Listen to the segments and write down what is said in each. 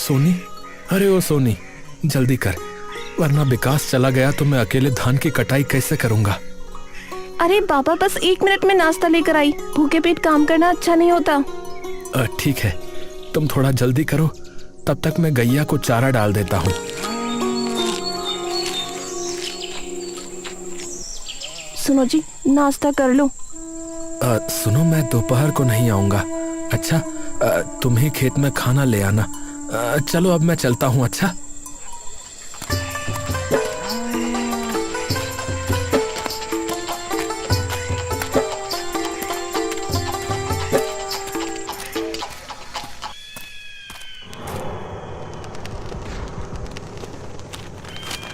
सोनी, अरे ओ सोनी, जल्दी कर, वरना विकास चला गया तो मैं अकेले धान की कटाई कैसे करूंगा। अरे पापा, बस 1 मिनट में नाश्ता लेकर आई। भूखे पेट काम करना अच्छा नहीं होता। ठीक है, तुम थोड़ा जल्दी करो, तब तक मैं गैया को चारा डाल देता हूँ। सुनो जी, नाश्ता कर लो। सुनो, मैं दोपहर को नहीं आऊंगा। अच्छा, तुम ही खेत में खाना ले आना। चलो अब मैं चलता हूँ। अच्छा,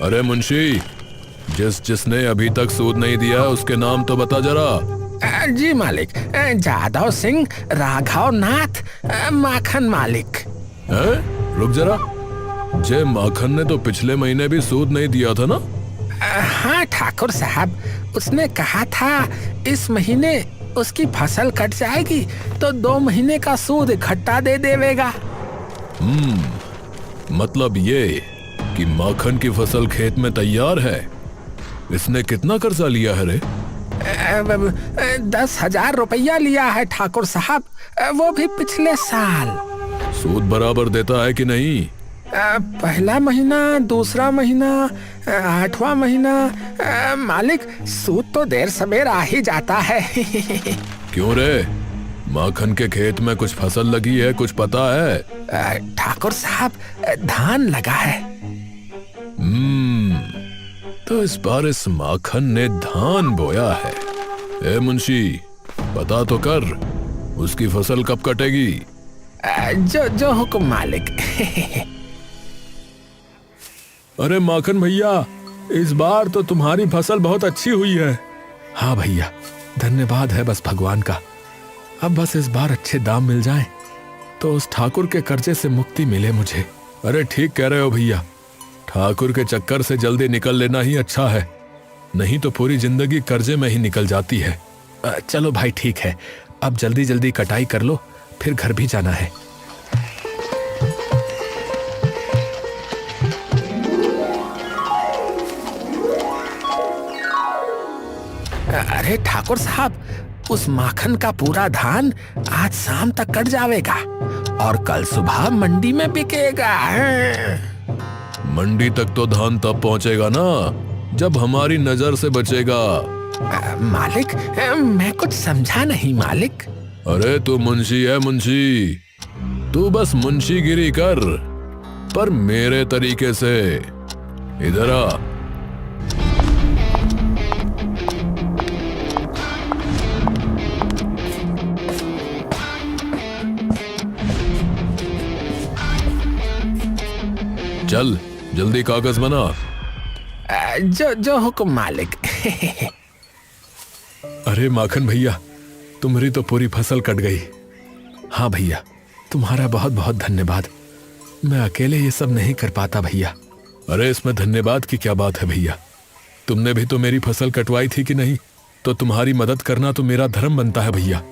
अरे मुंशी, जिसने अभी तक सूद नहीं दिया उसके नाम तो बता जरा। जी मालिक, जादव सिंह राघव नाथ माखन मालिक। रुक जरा, जे माखन ने तो पिछले महीने भी सूद नहीं दिया था ना? हाँ ठाकुर साहब, उसने कहा था इस महीने उसकी फसल कट जाएगी तो 2 महीने का सूद इकट्ठा दे देवेगा। मतलब ये कि माखन की फसल खेत में तैयार है। इसने कितना कर्जा लिया है रे? 10,000 रुपया लिया है ठाकुर साहब, वो भी पिछले साल। सूद बराबर देता है कि नहीं? पहला महीना, दूसरा महीना, 8वां महीना। मालिक, सूद तो देर सवेर आ ही जाता है। क्यों रे, माखन के खेत में कुछ फसल लगी है, कुछ पता है? ठाकुर साहब, धान लगा है। तो इस बार इस माखन ने धान बोया है। ए मुंशी, पता तो कर, उसकी फसल कब कटेगी? जो हुक्म मालिक। अरे माखन भैया, इस बार तो तुम्हारी फसल बहुत अच्छी हुई है। हाँ भैया, धन्यवाद है बस भगवान का। अब बस इस बार अच्छे दाम मिल जाएं, तो उस ठाकुर के कर्जे से मुक्ति मिले मुझे। अरे ठीक कह रहे हो भैया, ठाकुर के चक्कर से जल्दी निकल लेना ही अच्छा है, नहीं तो पूरी जिंदगी कर्जे में ही निकल जाती है। चलो भाई ठीक है, अब जल्दी जल्दी कटाई कर लो, फिर घर भी जाना है। अरे ठाकुर साहब, उस माखन का पूरा धान आज शाम तक कट जाएगा और कल सुबह मंडी में बिकेगा। मंडी तक तो धान तब पहुंचेगा ना जब हमारी नजर से बचेगा। मालिक, मैं कुछ समझा नहीं मालिक। अरे तू मुंशी है मुंशी, तू बस मुंशीगिरी कर, पर मेरे तरीके से। इधर आ। चल जल्दी कागज बना। जो हुक्म मालिक। अरे माखन भैया, तुम्हारी तो पूरी फसल कट गई। हाँ भैया, तुम्हारा बहुत बहुत धन्यवाद। मैं अकेले ये सब नहीं कर पाता भैया। अरे इसमें धन्यवाद की क्या बात है भैया, तुमने भी तो मेरी फसल कटवाई थी कि नहीं, तो तुम्हारी मदद करना तो मेरा धर्म बनता है भैया।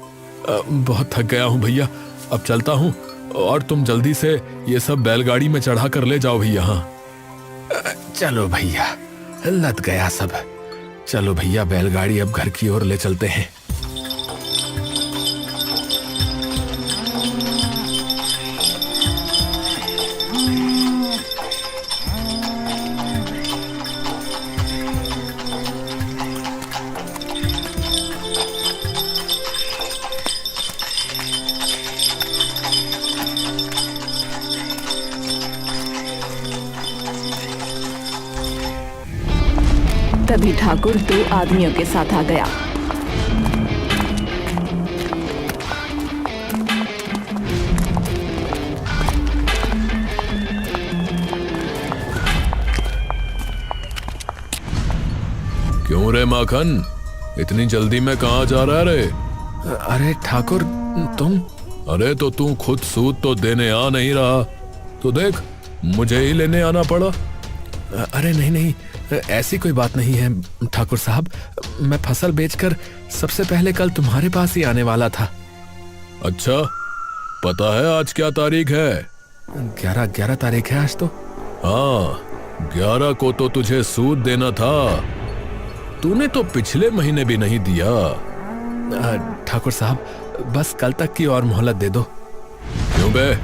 बहुत थक गया हूँ भैया, अब चलता हूँ, और तुम जल्दी से ये सब बैलगाड़ी में चढ़ा कर ले जाओ भैया। हाँ चलो भैया, लद गया सब। चलो भैया, बैलगाड़ी अब घर की ओर ले चलते हैं। तभी ठाकुर 2 आदमियों के साथ आ गया। क्यों रे माखन, इतनी जल्दी में कहाँ जा रहा है रे? अरे ठाकुर, तुम? अरे तो तू खुद सूद तो देने आ नहीं रहा, तो देख मुझे ही लेने आना पड़ा। अरे नहीं नहीं, ऐसी कोई बात नहीं है ठाकुर साहब, मैं फसल बेचकर सबसे पहले कल तुम्हारे पास ही आने वाला था। अच्छा, पता है आज क्या तारीख है? 11 तारीख है आज तो। हाँ, 11 को तो तुझे सूद देना था, तूने तो पिछले महीने भी नहीं दिया। ठाकुर साहब बस कल तक की और मोहलत दे दो। क्यों बे,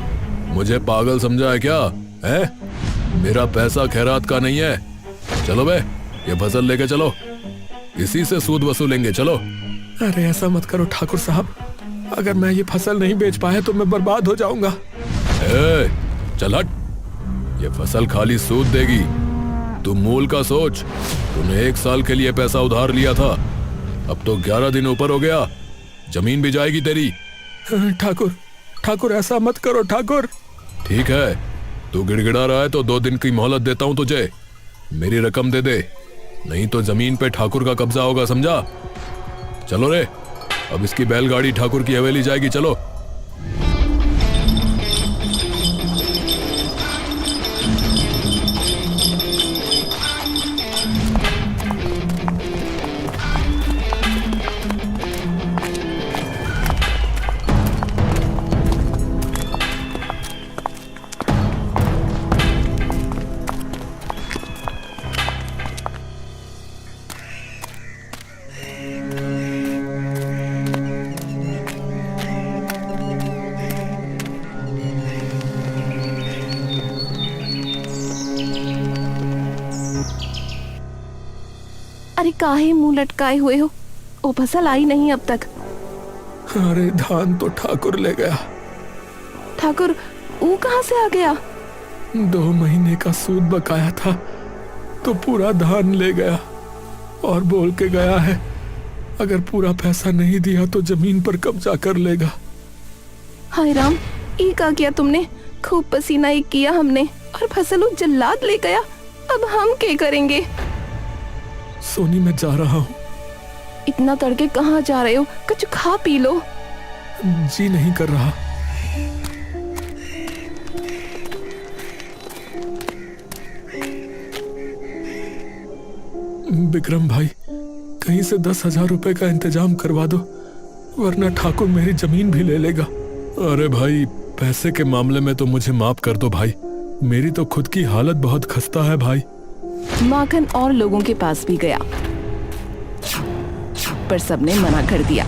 मुझे पागल समझा है क्या? है मेरा पैसा खैरात का नहीं है। चलो बे, ये फसल लेके चलो, इसी से सूद वसूलेंगे। चलो। अरे ऐसा मत करो ठाकुर साहब, अगर मैं ये फसल नहीं बेच पाया तो मैं बर्बाद हो जाऊंगा। चल हट, ये फसल खाली सूद देगी, तू मूल का सोच। तूने 1 साल के लिए पैसा उधार लिया था, अब तो 11 दिन ऊपर हो गया, जमीन भी जाएगी तेरी। ठाकुर ऐसा मत करो ठाकुर। ठीक है, तू गिड़गिड़ा रहा है तो 2 दिन की मोहलत देता हूं तुझे। मेरी रकम दे दे, नहीं तो जमीन पे ठाकुर का कब्जा होगा, समझा? चलो रे, अब इसकी बैलगाड़ी ठाकुर की हवेली जाएगी। चलो। अरे काहे मुंह लटकाए हुए हो, वो फसल आई नहीं अब तक। अरे धान तो ठाकुर ले गया। ठाकुर वो कहाँ से आ गया? 2 महीने का सूद बकाया था तो पूरा धान ले गया और बोल के गया है अगर पूरा पैसा नहीं दिया तो जमीन पर कब्जा कर लेगा। हाय राम, ये क्या किया तुमने? खूब पसीना एक किया हमने और फसल वो जल्लाद ले गया, अब हम क्या करेंगे? सोनी मैं जा रहा हूँ। इतना तड़के कहाँ जा रहे हो? कुछ खा पी लो। जी नहीं कर रहा। विक्रम भाई, कहीं से 10,000 रुपए का इंतजाम करवा दो, वरना ठाकुर मेरी जमीन भी ले लेगा। अरे भाई, पैसे के मामले में तो मुझे माफ कर दो भाई, मेरी तो खुद की हालत बहुत खस्ता है भाई। माखन और लोगों के पास भी गया पर सबने मना कर दिया।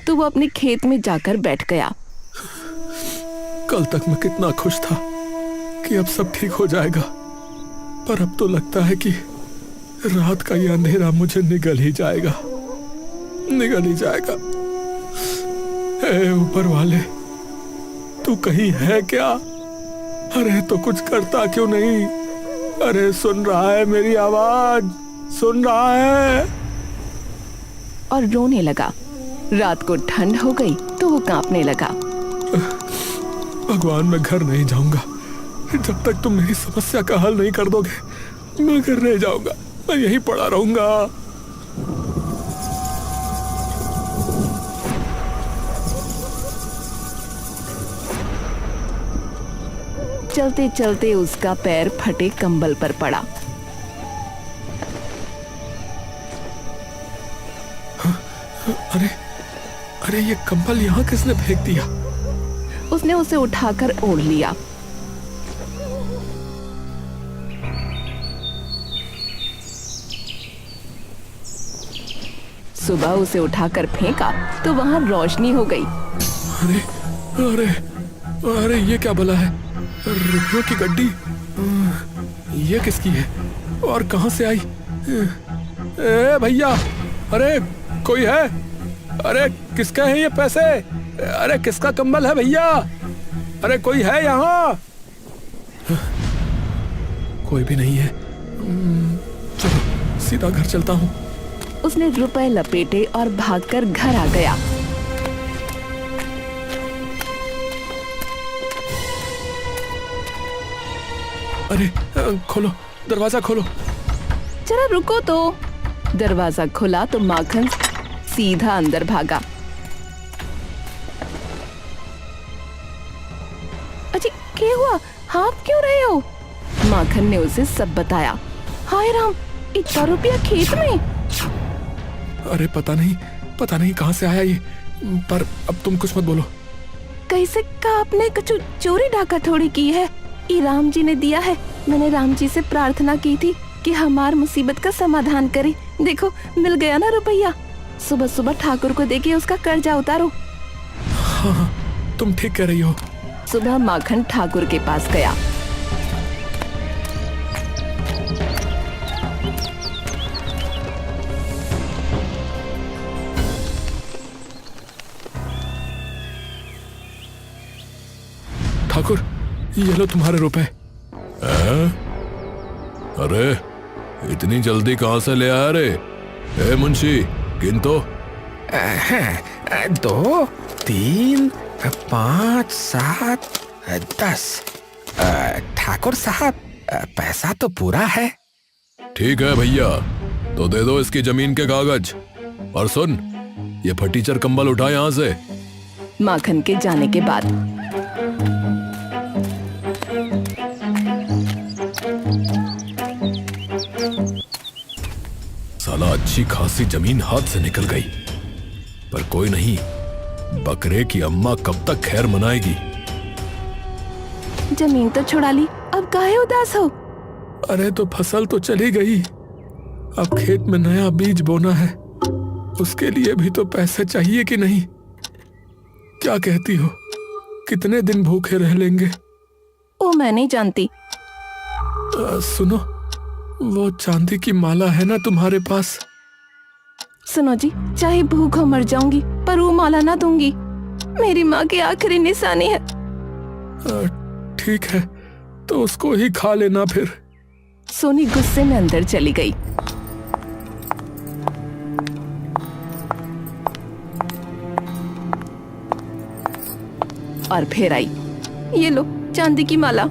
तो वो अपने खेत में जाकर बैठ गया। कल तक मैं कितना खुश था कि अब सब ठीक हो जाएगा, पर अब तो लगता है कि रात का ये अंधेरा मुझे निगल ही जाएगा। ऊपर वाले, तू कहीं है क्या? अरे तो कुछ करता क्यों नहीं? अरे सुन रहा है मेरी आवाज? सुन रहा है? और रोने लगा। रात को ठंड हो गई तो वो कांपने लगा। भगवान, मैं घर नहीं जाऊंगा जब तक तुम मेरी समस्या का हल नहीं कर दोगे। मैं घर नहीं जाऊंगा, मैं यहीं पड़ा रहूंगा। चलते चलते उसका पैर फटे कंबल पर पड़ा। अरे ये कंबल यहाँ किसने फेंक दिया? उसने उसे उठाकर ओढ़ लिया। सुबह उसे उठाकर फेंका तो वहां रोशनी हो गई। अरे ये क्या भला है? रुपयों की गड्डी, ये किसकी है और कहां से आई? ए भैया, अरे कोई है? अरे किसका है ये पैसे? अरे किसका कंबल है भैया? अरे कोई है यहाँ? कोई भी नहीं है। चलो सीधा घर चलता हूँ। उसने रुपए लपेटे और भागकर घर आ गया। अरे खोलो, दरवाजा खोलो। जरा रुको तो। दरवाजा खुला तो माखन सीधा अंदर भागा। अजी क्या हुआ? आप क्यों रहे हो? माखन ने उसे सब बताया। हाय राम, इतना रुपया खेत में? अरे पता नहीं कहाँ से आया ये, पर अब तुम कुछ मत बोलो। कैसे का आपने कुछ चोरी डाका थोड़ी की है, ये राम जी ने दिया है। मैंने राम जी से प्रार्थना की थी कि हमार मुसीबत का समाधान करे। देखो मिल गया ना रुपया। सुबह सुबह ठाकुर को देके उसका कर्जा उतारो। हाँ, तुम ठीक कह रही हो। सुबह माखन ठाकुर के पास गया। ठाकुर, ये लो तुम्हारे रुपए। अरे इतनी जल्दी कहाँ से ले आया रे? ए मुंशी, गिन तो। 2, 3, 5, 7, 10। ठाकुर साहब, पैसा तो पूरा है। ठीक है भैया, तो दे दो इसकी जमीन के कागज। और सुन, ये फटीचर कंबल उठा यहाँ से। माखन के जाने के बाद साला अच्छी खासी जमीन हाथ से निकल गई, पर कोई नहीं, बकरे की अम्मा कब तक खैर मनाएगी। जमीन तो छुड़ा ली, अब काहे उदास हो? अरे तो फसल तो चली गई, अब खेत में नया बीज बोना है, उसके लिए भी तो पैसे चाहिए कि नहीं? क्या कहती हो, कितने दिन भूखे रह लेंगे? ओ मैं नहीं जानती। सुनो, वो चांदी की माला है ना तुम्हारे पास? सुनो जी, चाहे भूख हो मर जाऊंगी, पर वो माला ना दूंगी। मेरी माँ की आखिरी निशानी है। ठीक है, तो उसको ही खा लेना फिर। सोनी गुस्से में अंदर चली गई। और फिर आई। ये लो चांदी की माला,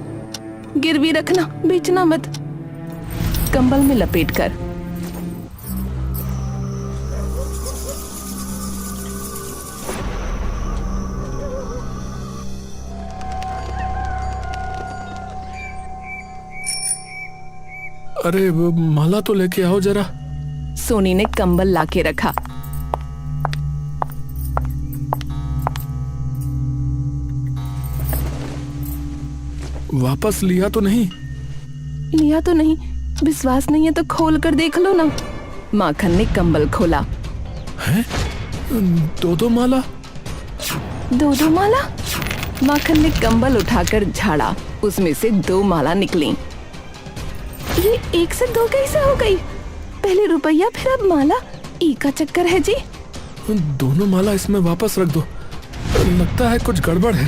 गिरवी रखना, बेचना मत। कंबल में लपेटकर अरे वो माला तो लेके आओ जरा। सोनी ने कंबल लाके रखा। वापस लिया तो नहीं? लिया तो नहीं। विश्वास नहीं है तो खोल कर देख लो ना। माखन ने कंबल खोला। हैं? दो माला? दो माला? माखन ने कंबल उठाकर झाड़ा, उसमें से 2 माला निकली। ये 1 से 2 कैसे हो गई? पहले रुपया फिर अब माला, ई का चक्कर है जी। दोनों माला इसमें वापस रख दो, लगता है कुछ गड़बड़ है।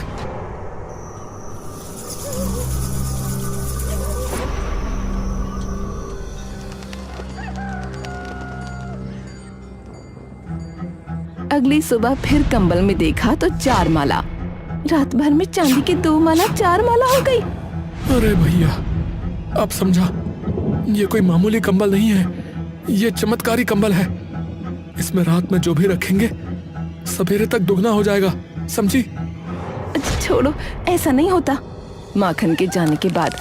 अगली सुबह फिर कंबल में देखा तो 4 माला। रात भर में चांदी की 2 माला 4 माला हो गई। अरे भैया, अब समझा, ये कोई मामूली कंबल नहीं है, ये चमत्कारी कंबल है। इसमें रात में जो भी रखेंगे सवेरे तक दुगना हो जाएगा, समझी? अच्छा छोड़ो, ऐसा नहीं होता। माखन के जाने के बाद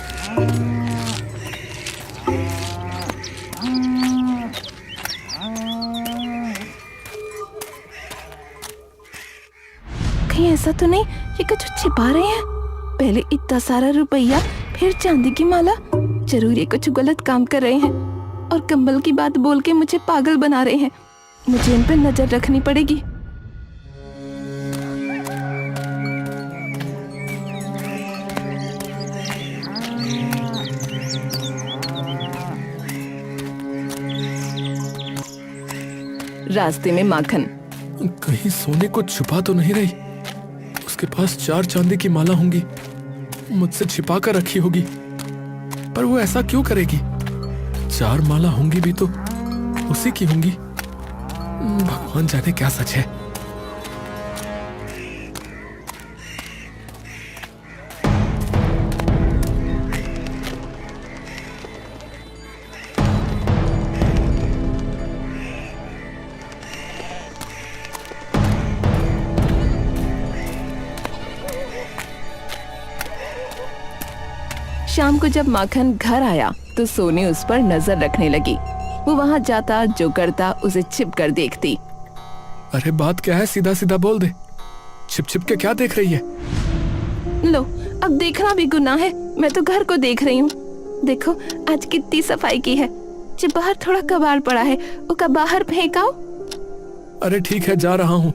कहीं ऐसा तो नहीं ये कुछ छिपा रहे हैं? पहले इतना सारा रुपया, फिर चांदी की माला। जरूर ये कुछ गलत काम कर रहे हैं और कंबल की बात बोल के मुझे पागल बना रहे हैं। मुझे इन पर नजर रखनी पड़ेगी। रास्ते में माखन, कहीं सोने को छुपा तो नहीं रही? उसके पास 4 चांदी की माला होंगी, मुझसे छिपा कर रखी होगी, पर वो ऐसा क्यों करेगी? 4 माला होंगी भी तो उसी की होंगी। भगवान जाने क्या सच है। शाम को जब माखन घर आया तो सोनी उस पर नजर रखने लगी। वो वहाँ जाता, जो करता उसे छिप कर देखती। अरे बात क्या है, सीधा सीधा बोल दे। छिप छिप के क्या देख रही है? लो, अब देखना भी गुनाह है। मैं तो घर को देख रही हूँ। देखो आज कितनी सफाई की है। जो बाहर थोड़ा कबाड़ पड़ा है वो का बाहर फेंकाओ। अरे ठीक है, जा रहा हूँ।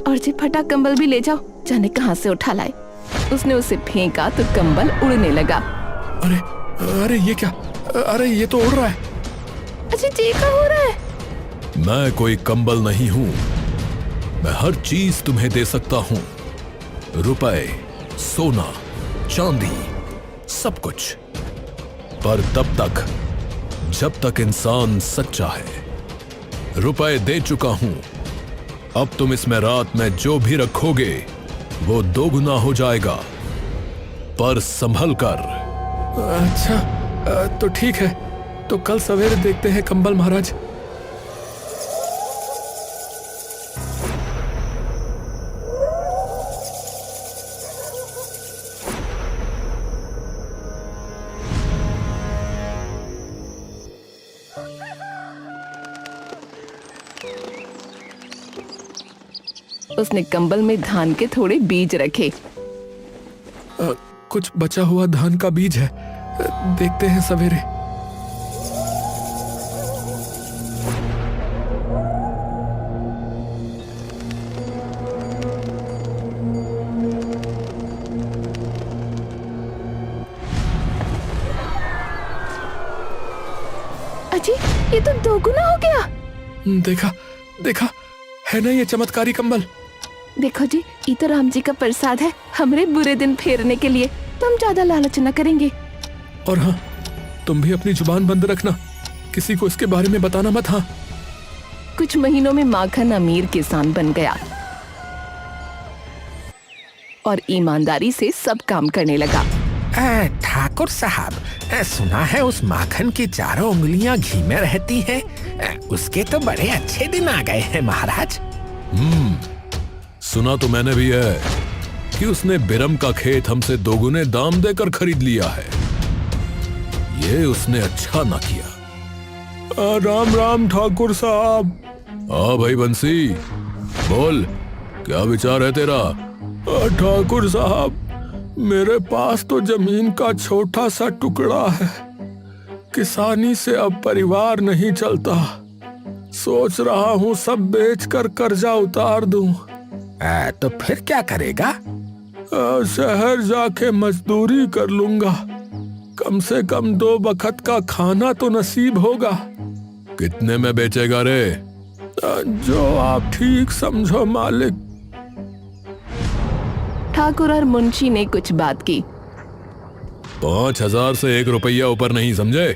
और जो फटा कंबल भी ले जाओ, जाने कहाँ से उठा लाए। उसने उसे फेंका तो कंबल उड़ने लगा। अरे अरे ये क्या? अरे ये तो उड़ रहा है। अच्छा जी क्या हो रहा है? मैं कोई कंबल नहीं हूं, मैं हर चीज तुम्हें दे सकता हूं। रुपए, सोना, चांदी, सब कुछ। पर तब तक जब तक इंसान सच्चा है। रुपए दे चुका हूं, अब तुम इसमें रात में जो भी रखोगे वो दोगुना हो जाएगा, पर संभल कर। अच्छा तो ठीक है, तो कल सवेरे देखते हैं कंबल महाराज। उसने कंबल में धान के थोड़े बीज रखे। कुछ बचा हुआ धान का बीज है, देखते हैं सवेरे। अजी ये तो दोगुना हो गया। देखा देखा, है ना ये चमत्कारी कंबल। देखो जी, ये तो राम जी का प्रसाद है हमरे बुरे दिन फेरने के लिए। तो हम ज्यादा लालच न करेंगे। और हाँ, तुम भी अपनी जुबान बंद रखना, किसी को इसके बारे में बताना मत। हाँ। कुछ महीनों में माखन अमीर किसान बन गया और ईमानदारी से सब काम करने लगा। ठाकुर साहब, सुना है उस माखन की चारों उंगलियां घी में रहती हैं। उसके तो बड़े अच्छे दिन आ गए हैं महाराज। सुना तो मैंने भी है कि उसने बिरम का खेत हमसे दोगुने दाम देकर खरीद लिया है। ये उसने अच्छा ना किया। राम राम ठाकुर साहब। हाँ भाई बंसी, बोल, क्या विचार है तेरा? ठाकुर साहब, मेरे पास तो जमीन का छोटा सा टुकड़ा है। किसानी से अब परिवार नहीं चलता। सोच रहा हूँ सब बेचकर कर्जा उतार दूं। तो फिर क्या करेगा? शहर जाके मजदूरी कर लूंगा। कम से कम 2 वक्त का खाना तो नसीब होगा। कितने में बेचेगा रे? जो आप ठीक समझो मालिक। ठाकुर और मुंशी ने कुछ बात की। 5,000 से 1 रुपया ऊपर नहीं, समझे?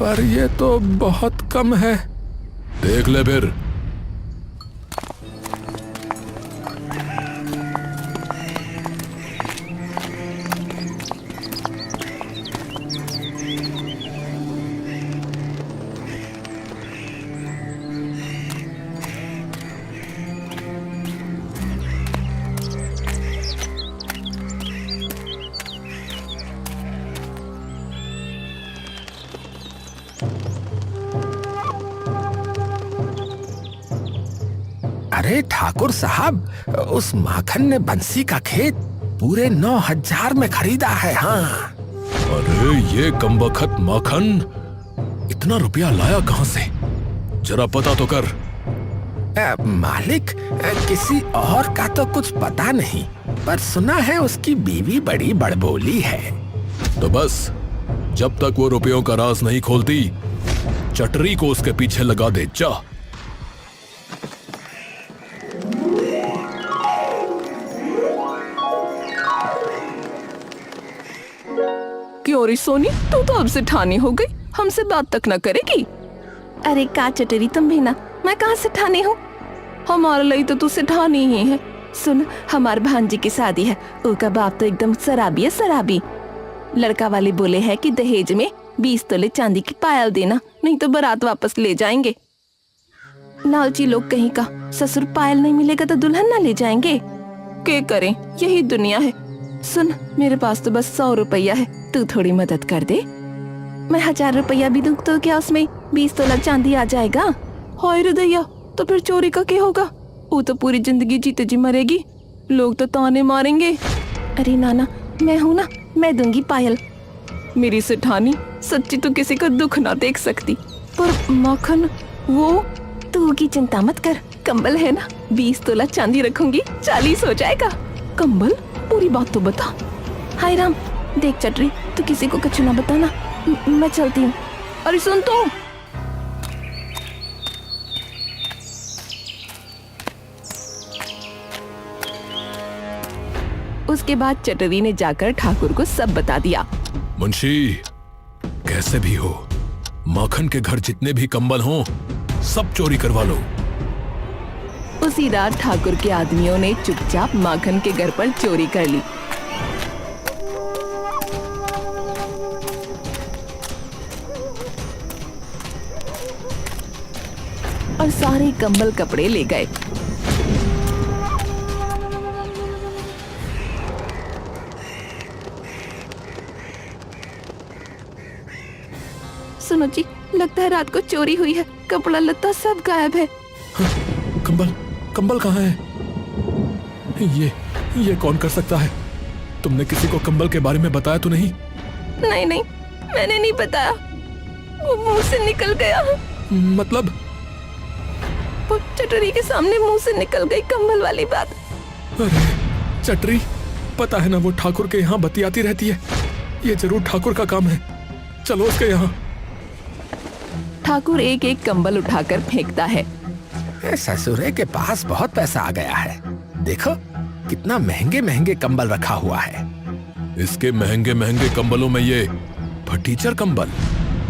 पर ये तो बहुत कम है। देख ले फिर। अरे ठाकुर साहब, उस माखन ने बंसी का खेत पूरे 9,000 में खरीदा है। हाँ। अरे ये कमबख्त माखन इतना रुपया लाया कहां से? जरा पता तो कर। मालिक, किसी और का तो कुछ पता नहीं, पर सुना है उसकी बीवी बड़ी बड़बोली है। तो बस जब तक वो रुपयों का राज नहीं खोलती, चटरी को उसके पीछे लगा दे। जा। क्यों रे सोनी, तू तो अब से ठानी हो गई, हमसे बात तक न करेगी। अरे का चटरी तुम भी ना, मैं कहाँ से ठानी हूँ? हमारे लिए तो तू से ठानी ही है। सुन, हमार भांजी की शादी है, उसका बाप तो एकदम शराबी है, शराबी। लड़का वाले बोले है कि दहेज में 20 तोले चांदी की पायल देना, नहीं तो बारात वापस ले जाएंगे। लालची लोग कहीं का, ससुर पायल नहीं मिलेगा तो दुल्हन ना ले जाएंगे। क्या करें, यही दुनिया है। सुन, मेरे पास तो बस 100 रुपया है, तू थोड़ी मदद कर दे। मैं 1000 रुपया भी दूं तो क्या उसमें 20 तोला चांदी आ जाएगा? हाय रे दैया, तो फिर चोरी का क्या होगा? वो तो पूरी जिंदगी जीते जी मरेगी, लोग तो ताने मारेंगे। अरे नाना, मैं हूँ ना, मैं दूंगी पायल। मेरी सेठानी सच्ची तो किसी का दुख ना देख सकती। पर माखन, वो तू की चिंता मत कर, कंबल है ना, 20 तोला चांदी रखूंगी, 40 हो जाएगा। कंबल? पूरी बात तो बता। हाय राम, देख चटरी, तू किसी को कुछ ना बताना, मैं चलती हूँ। अरे सुन तो। उसके बाद चटरी ने जाकर ठाकुर को सब बता दिया। मुंशी, कैसे भी हो, माखन के घर जितने भी कंबल हों सब चोरी करवा लो। उसी रात ठाकुर के आदमियों ने चुपचाप माखन के घर पर चोरी कर ली। और सारे कंबल कपड़े ले गए। सुनो जी, लगता है रात को चोरी हुई है, कपड़ा लत्ता सब गायब है। कंबल, कंबल कहाँ है? ये कौन कर सकता है? तुमने किसी को कंबल के बारे में बताया तो नहीं? नहीं नहीं, मैंने नहीं बताया, वो मुंह से निकल गया। मतलब? वो चटरी के सामने मुंह से निकल गई कंबल वाली बात। अरे चटरी, पता है ना वो ठाकुर के यहाँ बतियाती रहती है। ये जरूर ठाकुर का काम है, चलो उसके यहाँ। ठाकुर एक एक कंबल उठाकर फेंकता है। ससुरे के पास बहुत पैसा आ गया है, देखो कितना महंगे महंगे कंबल रखा हुआ है। इसके महंगे महंगे कंबलों में ये फटीचर कंबल।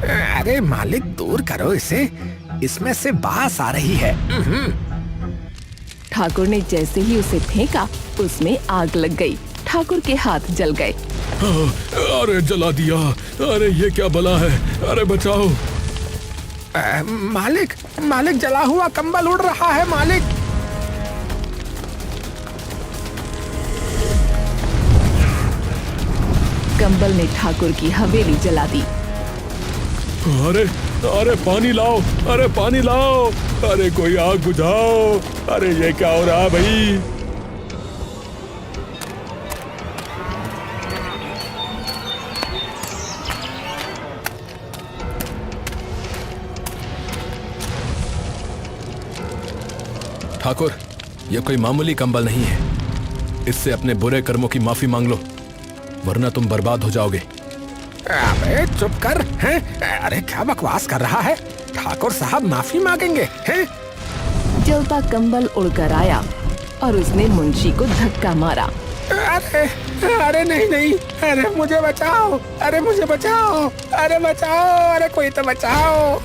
अरे मालिक, दूर करो इसे, इसमें से बास आ रही है। ठाकुर ने जैसे ही उसे फेंका, उसमें आग लग गई। ठाकुर के हाथ जल गए। अरे जला दिया, अरे ये क्या बला है, अरे बचाओ। मालिक, मालिक, जला हुआ कंबल उड़ रहा है मालिक। कंबल ने ठाकुर की हवेली जला दी। अरे अरे पानी लाओ, अरे पानी लाओ, अरे कोई आग बुझाओ, अरे ये क्या हो रहा है भाई? ठाकुर, यह कोई मामूली कंबल नहीं है, इससे अपने बुरे कर्मों की माफी मांग लो, वरना तुम बर्बाद हो जाओगे। अबे चुप कर, हैं? अरे क्या बकवास कर रहा है? ठाकुर साहब माफी मांगेंगे, हैं? जलता कंबल उड़कर आया और उसने मुंशी को धक्का मारा। अरे अरे नहीं नहीं, अरे मुझे बचाओ, अरे मुझे बचाओ, अरे बचाओ, अरे कोई तो बचाओ।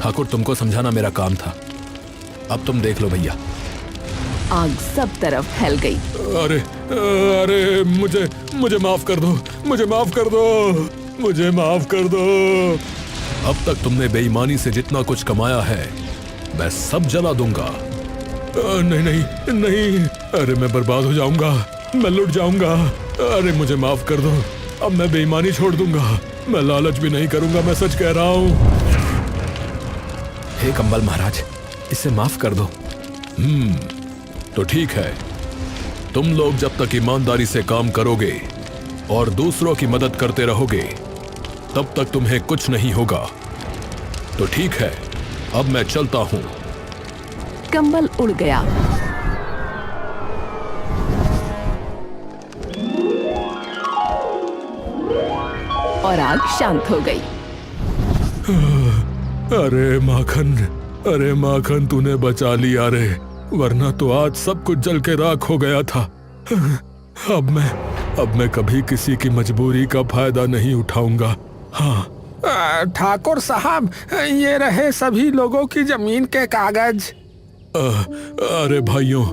ठाकुर, तुमको समझाना मेरा काम था, अब तुम देख लो भैया। आग सब तरफ फैल गई। अरे अरे मुझे माफ कर दो, मुझे माफ कर दो, मुझे माफ कर दो। अब तक तुमने बेईमानी से जितना कुछ कमाया है मैं सब जला दूंगा। नहीं नहीं नहीं, अरे मैं बर्बाद हो जाऊंगा, मैं लुट जाऊंगा, अरे मुझे माफ कर दो, अब मैं बेईमानी छोड़ दूंगा, मैं लालच भी नहीं करूंगा, मैं सच कह रहा हूं। हे कंबल महाराज, इसे माफ कर दो। तो ठीक है, तुम लोग जब तक ईमानदारी से काम करोगे और दूसरों की मदद करते रहोगे तब तक तुम्हें कुछ नहीं होगा। तो ठीक है, अब मैं चलता हूं। कंबल उड़ गया। और आग शांत हो गई। अरे माखन, अरे माखन, तूने बचा लिया रे, वरना तो आज सब कुछ जल के राख हो गया था। अब मैं कभी किसी की मजबूरी का फायदा नहीं उठाऊंगा। हाँ। ठाकुर साहब, ये रहे सभी लोगों की जमीन के कागज। अरे भाइयों,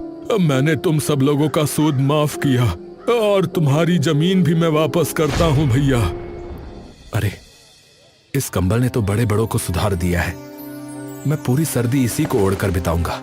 मैंने तुम सब लोगों का सूद माफ किया और तुम्हारी जमीन भी मैं वापस करता हूँ भैया। अरे इस कंबल ने तो बड़े बड़ों को सुधार दिया है, मैं पूरी सर्दी इसी को ओढ़कर बिताऊंगा।